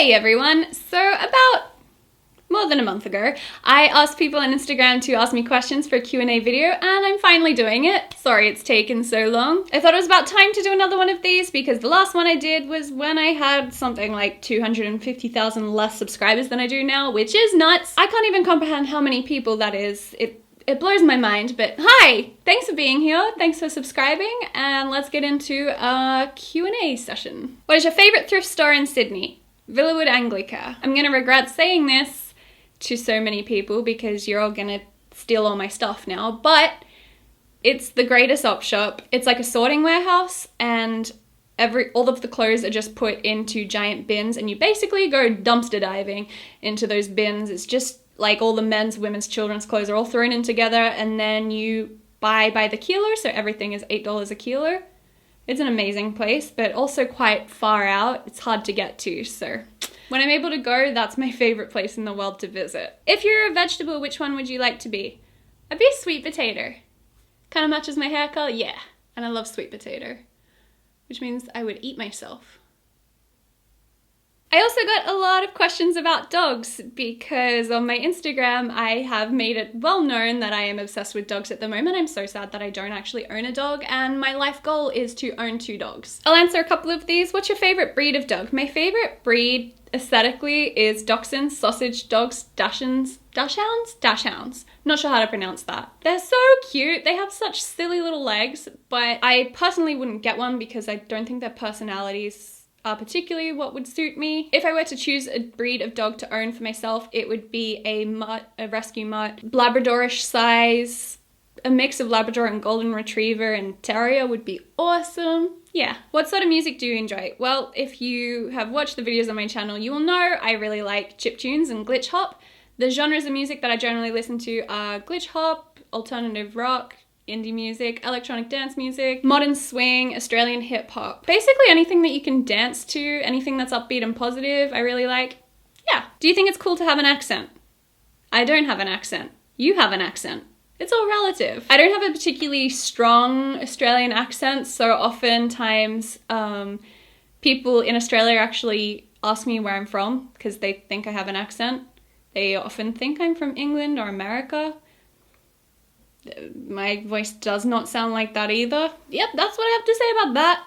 Hey everyone! So about more than a month ago, I asked people on Instagram to ask me questions for a Q&A video, and I'm finally doing it. Sorry it's taken so long. I thought it was about time to do another one of these because the last one I did was when I had something like 250,000 less subscribers than I do now, which is nuts. I can't even comprehend how many people that is. It blows my mind, but hi! Thanks for being here, thanks for subscribing, and let's get into a Q&A session. What is your favourite thrift store in Sydney? Villawood Anglica. I'm gonna regret saying this to so many people because you're all gonna steal all my stuff now, but it's the greatest op shop. It's like a sorting warehouse, and all of the clothes are just put into giant bins, and you basically go dumpster diving into those bins. It's just like all the men's, women's, children's clothes are all thrown in together, and then you buy by the kilo, so everything is $8 a kilo. It's an amazing place, but also quite far out. It's hard to get to, so when I'm able to go, that's my favorite place in the world to visit. If you're a vegetable, which one would you like to be? I'd be a sweet potato. Kind of matches my hair color? Yeah, and I love sweet potato, which means I would eat myself. I also got a lot of questions about dogs because on my Instagram I have made it well known that I am obsessed with dogs at the moment. I'm so sad that I don't actually own a dog, and my life goal is to own 2 dogs. I'll answer a couple of these. What's your favorite breed of dog? My favorite breed aesthetically is Dachshunds, sausage dogs, Dachshunds. Not sure how to pronounce that. They're so cute. They have such silly little legs, but I personally wouldn't get one because I don't think their personalities are particularly what would suit me. If I were to choose a breed of dog to own for myself, it would be a rescue mutt, Labradorish size. A mix of Labrador and Golden Retriever and Terrier would be awesome. Yeah. What sort of music do you enjoy? Well, if you have watched the videos on my channel, you will know I really like chiptunes and glitch hop. The genres of music that I generally listen to are glitch hop, alternative rock, indie music, electronic dance music, modern swing, Australian hip hop. Basically anything that you can dance to, anything that's upbeat and positive, I really like. Yeah. Do you think it's cool to have an accent? I don't have an accent. You have an accent. It's all relative. I don't have a particularly strong Australian accent, so oftentimes people in Australia actually ask me where I'm from because they think I have an accent. They often think I'm from England or America. My voice does not sound like that either. Yep, that's what I have to say about that.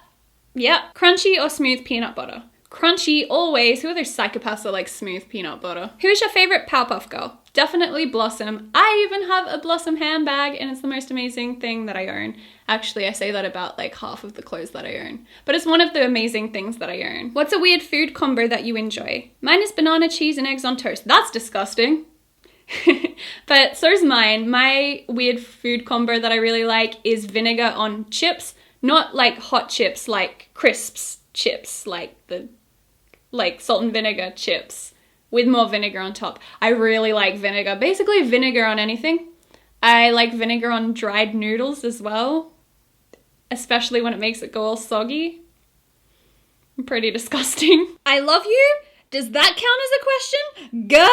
Yep. Crunchy or smooth peanut butter? Crunchy, always. Who are those psychopaths that like smooth peanut butter? Who is your favorite Powerpuff Girl? Definitely Blossom. I even have a Blossom handbag, and it's the most amazing thing that I own. Actually, I say that about like half of the clothes that I own. But it's one of the amazing things that I own. What's a weird food combo that you enjoy? Mine is banana, cheese, and eggs on toast. That's disgusting. But so's mine. My weird food combo that I really like is vinegar on chips. Not like hot chips, like crisps chips, like salt and vinegar chips with more vinegar on top. I really like vinegar. Basically vinegar on anything. I like vinegar on dried noodles as well, especially when it makes it go all soggy. Pretty disgusting. I love you? Does that count as a question? Go!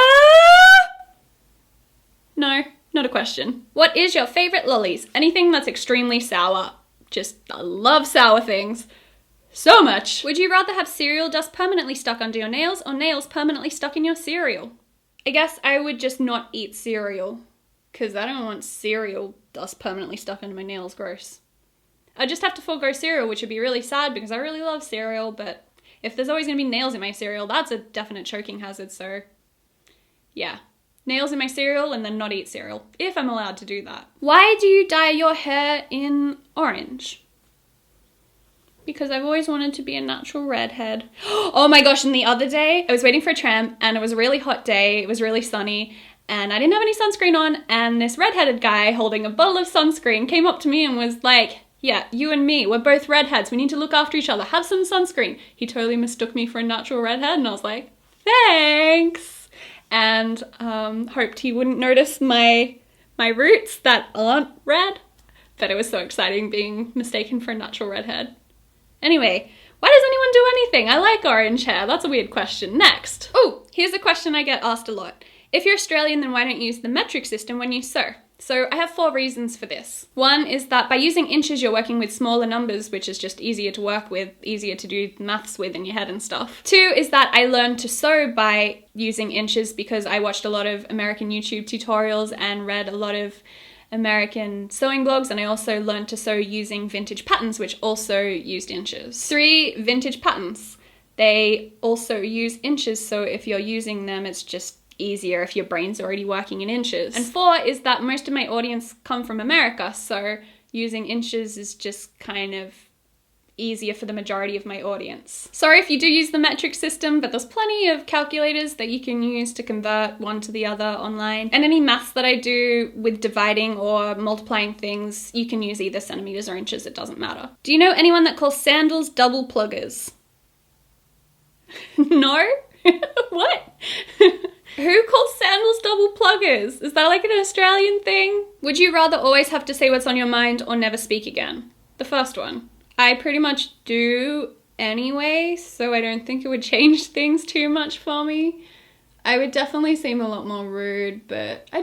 No, not a question. What is your favorite lollies? Anything that's extremely sour. Just, I love sour things. So much. Would you rather have cereal dust permanently stuck under your nails or nails permanently stuck in your cereal? I guess I would just not eat cereal because I don't want cereal dust permanently stuck under my nails. Gross. I'd just have to forego cereal, which would be really sad because I really love cereal, but if there's always going to be nails in my cereal, that's a definite choking hazard, so yeah. Nails in my cereal and then not eat cereal, if I'm allowed to do that. Why do you dye your hair in orange? Because I've always wanted to be a natural redhead. Oh my gosh, and the other day, I was waiting for a tram and it was a really hot day, it was really sunny, and I didn't have any sunscreen on, and this redheaded guy holding a bottle of sunscreen came up to me and was like, yeah, you and me, we're both redheads, we need to look after each other, have some sunscreen. He totally mistook me for a natural redhead, and I was like, thanks! And hoped he wouldn't notice my roots that aren't red. But it was so exciting being mistaken for a natural redhead. Anyway, why does anyone do anything? I like orange hair. That's a weird question. Next. Oh, here's a question I get asked a lot. If you're Australian, then why don't you use the metric system when you sew? So I have 4 reasons for this. One is that by using inches, you're working with smaller numbers, which is just easier to work with, easier to do maths with in your head and stuff. 2 is that I learned to sew by using inches because I watched a lot of American YouTube tutorials and read a lot of American sewing blogs, and I also learned to sew using vintage patterns, which also used inches. 3, vintage patterns. They also use inches, so if you're using them, it's just easier if your brain's already working in inches. And 4 is that most of my audience come from America, so using inches is just kind of easier for the majority of my audience. Sorry if you do use the metric system, but there's plenty of calculators that you can use to convert one to the other online. And any maths that I do with dividing or multiplying things, you can use either centimeters or inches, it doesn't matter. Do you know anyone that calls sandals double pluggers? No? What? Who calls sandals double pluggers? Is that like an Australian thing? Would you rather always have to say what's on your mind or never speak again? The first one. I pretty much do anyway, so I don't think it would change things too much for me. I would definitely seem a lot more rude, but I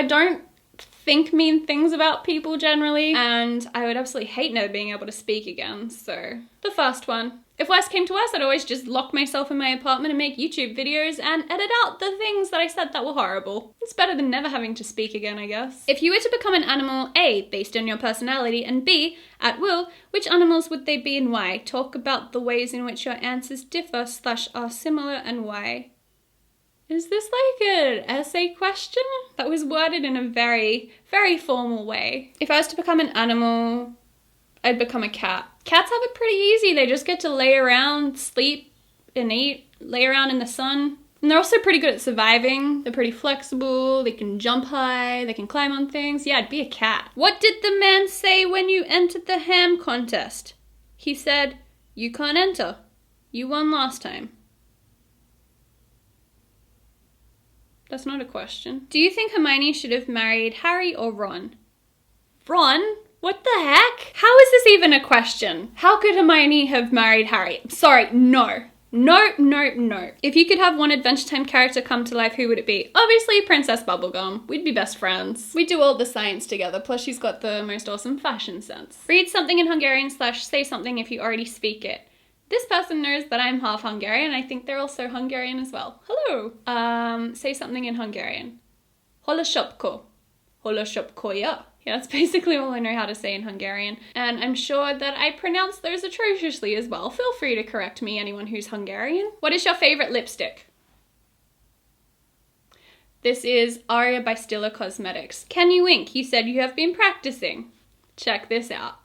don't think mean things about people generally, and I would absolutely hate never being able to speak again, so the first one. If worse came to worse, I'd always just lock myself in my apartment and make YouTube videos and edit out the things that I said that were horrible. It's better than never having to speak again, I guess. If you were to become an animal, A, based on your personality, and B, at will, which animals would they be and why? Talk about the ways in which your answers differ / are similar and why. Is this like an essay question? That was worded in a very, very formal way. If I was to become an animal, I'd become a cat. Cats have it pretty easy. They just get to lay around, sleep, and eat, lay around in the sun. And they're also pretty good at surviving. They're pretty flexible, they can jump high, they can climb on things. Yeah, I'd be a cat. What did the man say when you entered the ham contest? He said, "You can't enter. You won last time." That's not a question. Do you think Hermione should have married Harry or Ron? Ron? What the heck? How is this even a question? How could Hermione have married Harry? Sorry, no. No, no, no. If you could have one Adventure Time character come to life, who would it be? Obviously, Princess Bubblegum. We'd be best friends. We'd do all the science together, plus she's got the most awesome fashion sense. Read something in Hungarian / say something if you already speak it. This person knows that I'm half Hungarian. I think they're also Hungarian as well. Hello. Say something in Hungarian. Holosopko. Holosopkoja. Yeah, that's basically all I know how to say in Hungarian. And I'm sure that I pronounce those atrociously as well. Feel free to correct me, anyone who's Hungarian. What is your favorite lipstick? This is Aria by Stila Cosmetics. Can you wink? You said you have been practicing. Check this out.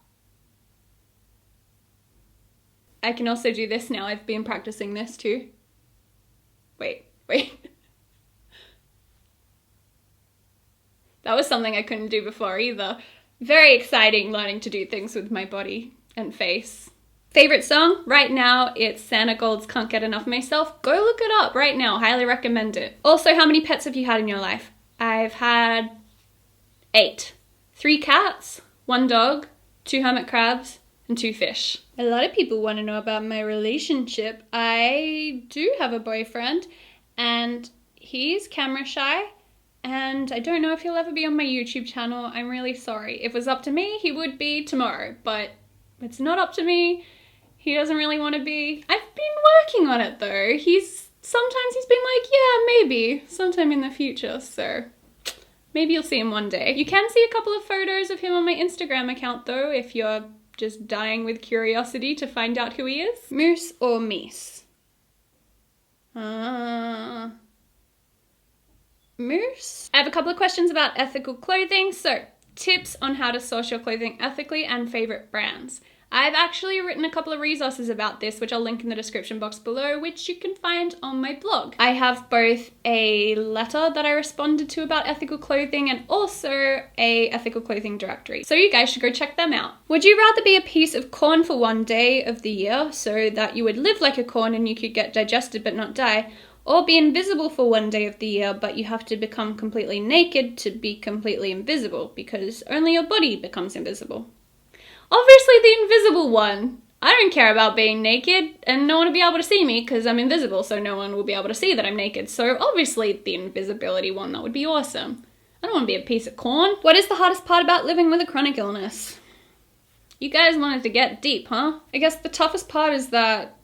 I can also do this now. I've been practicing this too. Wait. That was something I couldn't do before either. Very exciting learning to do things with my body and face. Favorite song? Right now, it's Santa Gold's Can't Get Enough of Myself. Go look it up right now. Highly recommend it. Also, how many pets have you had in your life? I've had 8. 3 cats, 1 dog, 2 hermit crabs, and 2 fish. A lot of people want to know about my relationship. I do have a boyfriend, and he's camera shy. And I don't know if he'll ever be on my YouTube channel. I'm really sorry. If it was up to me, he would be tomorrow. But it's not up to me. He doesn't really want to be. I've been working on it though. Sometimes he's been like, yeah, maybe sometime in the future. So maybe you'll see him one day. You can see a couple of photos of him on my Instagram account though, if you're just dying with curiosity to find out who he is. Moose or meese? Moose. I have a couple of questions about ethical clothing. So, tips on how to source your clothing ethically and favorite brands. I've actually written a couple of resources about this, which I'll link in the description box below, which you can find on my blog. I have both a letter that I responded to about ethical clothing and also a ethical clothing directory. So you guys should go check them out. Would you rather be a piece of corn for one day of the year so that you would live like a corn and you could get digested but not die, or be invisible for one day of the year, but you have to become completely naked to be completely invisible because only your body becomes invisible? Obviously the invisible one. I don't care about being naked and no one will be able to see me because I'm invisible, so no one will be able to see that I'm naked. So obviously the invisibility one, that would be awesome. I don't want to be a piece of corn. What is the hardest part about living with a chronic illness? You guys wanted to get deep, huh? I guess the toughest part is that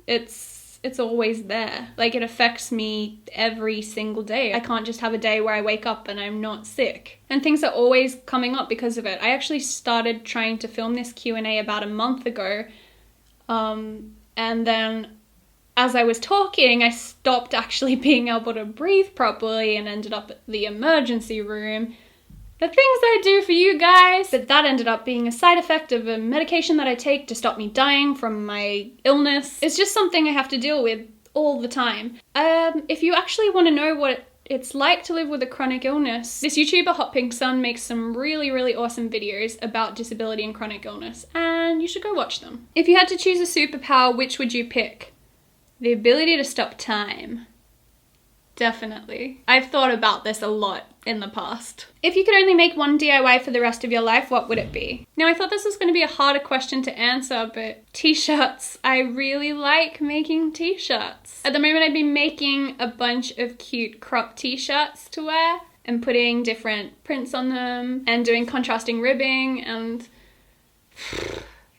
it's always there. Like, it affects me every single day. I can't just have a day where I wake up and I'm not sick. And things are always coming up because of it. I actually started trying to film this Q&A about a month ago. And then as I was talking, I stopped actually being able to breathe properly and ended up at the emergency room. The things I do for you guys, but that ended up being a side effect of a medication that I take to stop me dying from my illness. It's just something I have to deal with all the time. If you actually want to know what it's like to live with a chronic illness, this YouTuber Hot Pink Sun makes some really, really awesome videos about disability and chronic illness, and you should go watch them. If you had to choose a superpower, which would you pick? The ability to stop time. Definitely. I've thought about this a lot in the past. If you could only make one DIY for the rest of your life, what would it be? Now, I thought this was going to be a harder question to answer, but t-shirts. I really like making t-shirts. At the moment, I've been making a bunch of cute crop t-shirts to wear and putting different prints on them and doing contrasting ribbing, and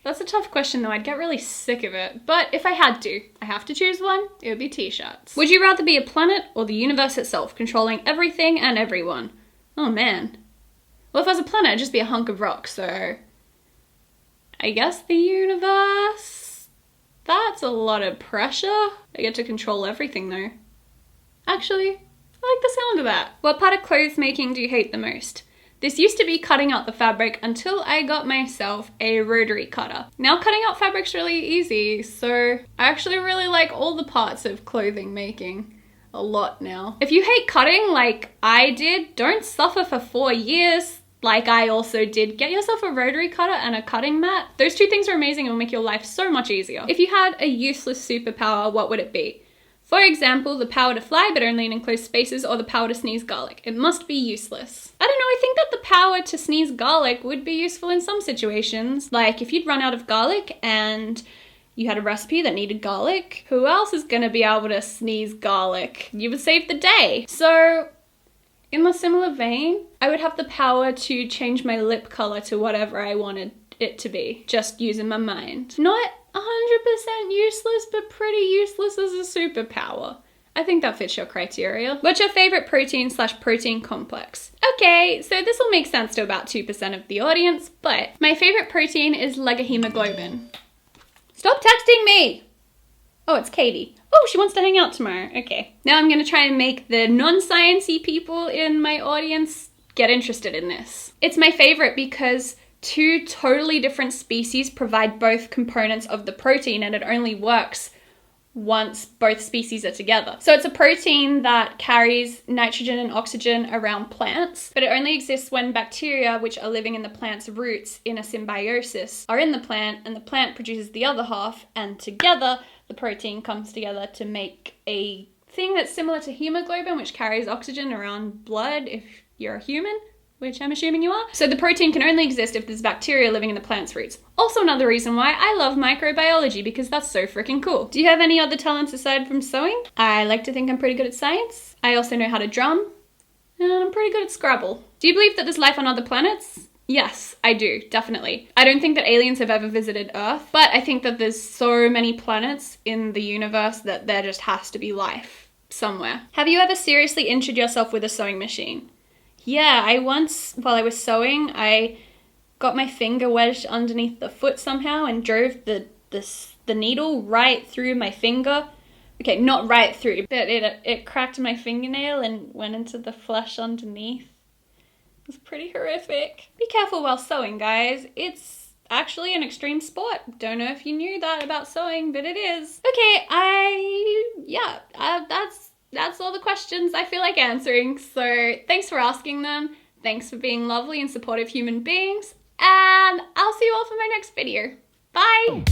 that's a tough question though. I'd get really sick of it. But if I had to, I have to choose one, it would be t-shirts. Would you rather be a planet or the universe itself, controlling everything and everyone? Oh man. Well, if I was a planet, I'd just be a hunk of rock, so I guess the universe? That's a lot of pressure. I get to control everything though. Actually, I like the sound of that. What part of clothes making do you hate the most? This used to be cutting out the fabric until I got myself a rotary cutter. Now cutting out fabric's really easy, so I actually really like all the parts of clothing making a lot now. If you hate cutting like I did, don't suffer for 4 years like I also did. Get yourself a rotary cutter and a cutting mat. Those two things are amazing and will make your life so much easier. If you had a useless superpower, what would it be? For example, the power to fly but only in enclosed spaces, or the power to sneeze garlic. It must be useless. I don't know, I think that the power to sneeze garlic would be useful in some situations. Like if you'd run out of garlic and you had a recipe that needed garlic, who else is gonna be able to sneeze garlic? You would save the day. So in a similar vein, I would have the power to change my lip color to whatever I wanted it to be, just using my mind. Not 100% useless, but pretty useless as a superpower. I think that fits your criteria. What's your favorite protein/protein complex? Okay, so this will make sense to about 2% of the audience, but my favorite protein is legohemoglobin. Stop texting me! Oh, it's Katie. Oh, she wants to hang out tomorrow. Okay. Now I'm gonna try and make the non-science-y people in my audience get interested in this. It's my favorite because 2 totally different species provide both components of the protein, and it only works once both species are together. So it's a protein that carries nitrogen and oxygen around plants, but it only exists when bacteria, which are living in the plant's roots in a symbiosis, are in the plant, and the plant produces the other half, and together the protein comes together to make a thing that's similar to hemoglobin, which carries oxygen around blood if you're a human, which I'm assuming you are. So the protein can only exist if there's bacteria living in the plant's roots. Also another reason why I love microbiology, because that's so freaking cool. Do you have any other talents aside from sewing? I like to think I'm pretty good at science. I also know how to drum, and I'm pretty good at Scrabble. Do you believe that there's life on other planets? Yes, I do, definitely. I don't think that aliens have ever visited Earth, but I think that there's so many planets in the universe that there just has to be life somewhere. Have you ever seriously injured yourself with a sewing machine? Yeah, I once, while I was sewing, I got my finger wedged underneath the foot somehow and drove the needle right through my finger. Okay, not right through, but it cracked my fingernail and went into the flesh underneath. It was pretty horrific. Be careful while sewing, guys. It's actually an extreme sport. Don't know if you knew that about sewing, but it is. Okay, that's all the questions I feel like answering. So thanks for asking them. Thanks for being lovely and supportive human beings. And I'll see you all for my next video. Bye!